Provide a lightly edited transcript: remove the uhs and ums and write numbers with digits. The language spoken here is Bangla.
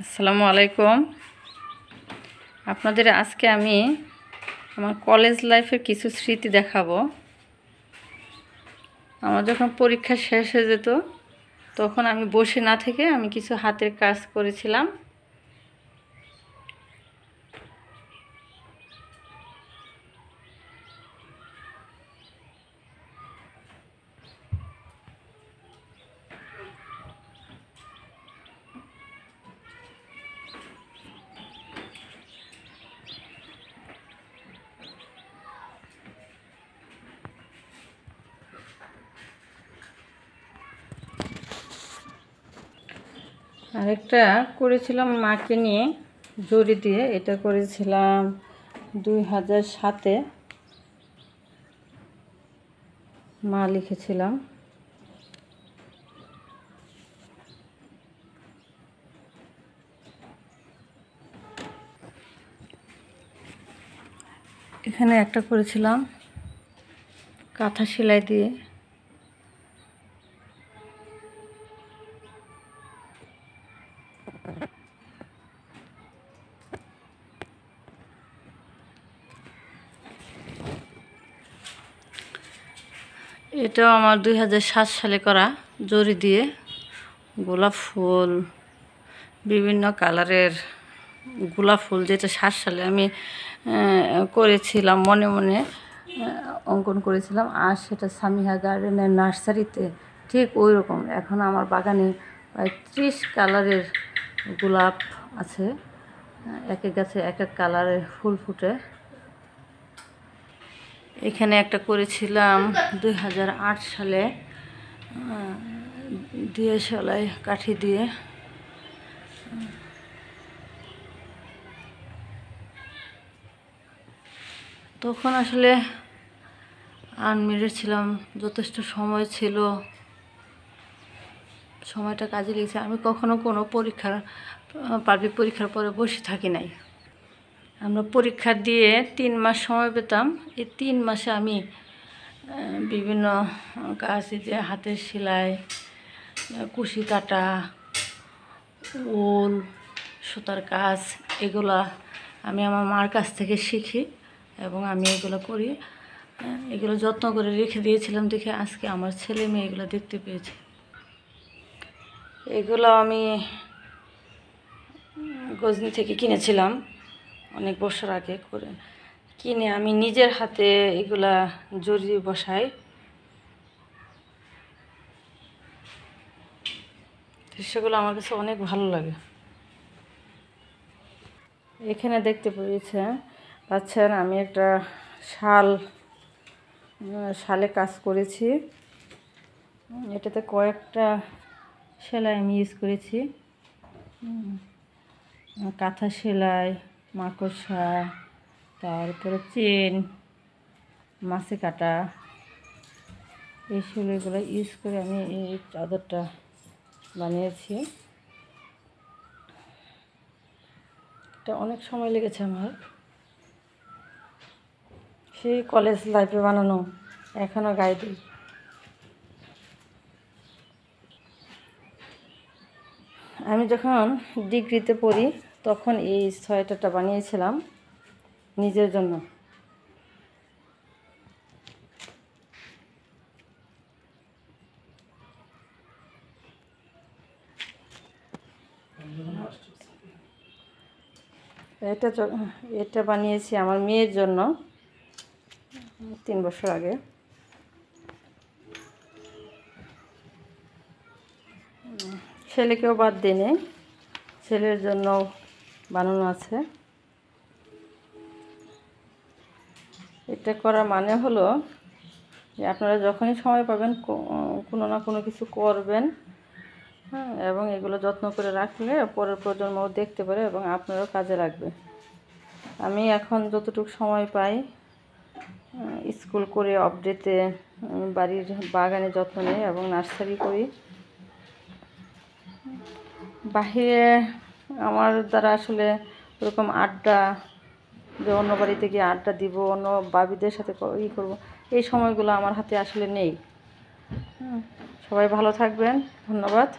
আসসালামু আলাইকুম। আপনাদের আজকে আমি আমার কলেজ লাইফের কিছু স্মৃতি দেখাবো। আমার যখন পরীক্ষা শেষ হয়ে যেত তখন আমি বসে না থেকে আমি কিছু হাতের কাজ করেছিলাম। আরেকটা করেছিলাম মাকে নিয়ে জড়ি দিয়ে, এটা করেছিলাম 2007-এ। মা লিখেছিলাম। এখানে একটা করেছিলাম কাঁথা সেলাই দিয়ে। এটাও আমার 2007 সালে করা, জরি দিয়ে গোলাপ ফুল, বিভিন্ন কালারের গোলাপ ফুল, যেটা 7 সালে আমি করেছিলাম, মনে মনে অঙ্কন করেছিলাম। আর সেটা সামিহা গার্ডেনের নার্সারিতে ঠিক ওই রকম। এখন আমার বাগানে প্রায় 30 কালারের গোলাপ আছে, এক এক গাছে এক এক কালারের ফুল ফুটে। এখানে একটা করেছিলাম 2008 সালে দিয়ে সেলাই কাঠি দিয়ে। তখন আসলে আনমেরিড ছিলাম, যথেষ্ট সময় ছিল, সময়টা কাজে লেগেছে। আমি কখনো কোনো পাবলিক পরীক্ষার পরে বসে থাকি নাই। আমরা পরীক্ষা দিয়ে 3 মাস সময় পেতাম। এই 3 মাসে আমি বিভিন্ন কাজ, যে হাতের সেলাই, কুশি কাটা, উল, সুতার কাজ, এগুলা আমি আমার মার কাছ থেকে শিখি এবং আমি এগুলো করি। এগুলো যত্ন করে রেখে দিয়েছিলাম দেখে আজকে আমার ছেলে মেয়ে এগুলো দেখতে পেয়েছে। এগুলো আমি গজনি থেকে কিনেছিলাম অনেক বছর আগে করে কিনে। আমি নিজের হাতে এগুলা জড়ি বসাই। সেগুলো আমার কাছে অনেক ভালো লাগে। এখানে দেখতে পাচ্ছেন আমি একটা শালে কাজ করেছি। এটাতে কয়েকটা সেলাই আমি ইউজ করেছি। কাঁথা সেলাই, মাকড়সা, তারপরে চেন, মাছি কাটা, এই সেলাইগুলো ইউজ করে আমি এই চাদরটা বানিয়েছি। এটা অনেক সময় লেগেছে আমার, সেই কলেজ লাইফে বানানো, এখনও গায়ে দিই। আমি যখন ডিগ্রিতে পড়ি তখন এই সোয়েটারটা বানিয়েছিলাম নিজের জন্য। এটা বানিয়েছি আমার মেয়ের জন্য 3 বছর আগে। ছেলেকেও বাদ দিই, ছেলের জন্য বানানো আছে। এটা করার মানে হলো যে আপনারা যখনই সময় পাবেন কোনো না কোনো কিছু করবেন, হ্যাঁ, এবং এগুলো যত্ন করে রাখলে পরের প্রজন্মও দেখতে পারে এবং আপনারও কাজে লাগবে। আমি এখন যতটুকু সময় পাই স্কুল করে অফ ডেতে বাড়ির বাগানে যত্ন নিই এবং নার্সারি করি। বাহিরে আমার দ্বারা আসলে ওরকম আড্ডা, যে অন্য বাড়িতে গিয়ে আড্ডা দিব, অন্য বাবিদের সাথে করব, এই সময়গুলো আমার হাতে আসলে নেই। সবাই ভালো থাকবেন, ধন্যবাদ।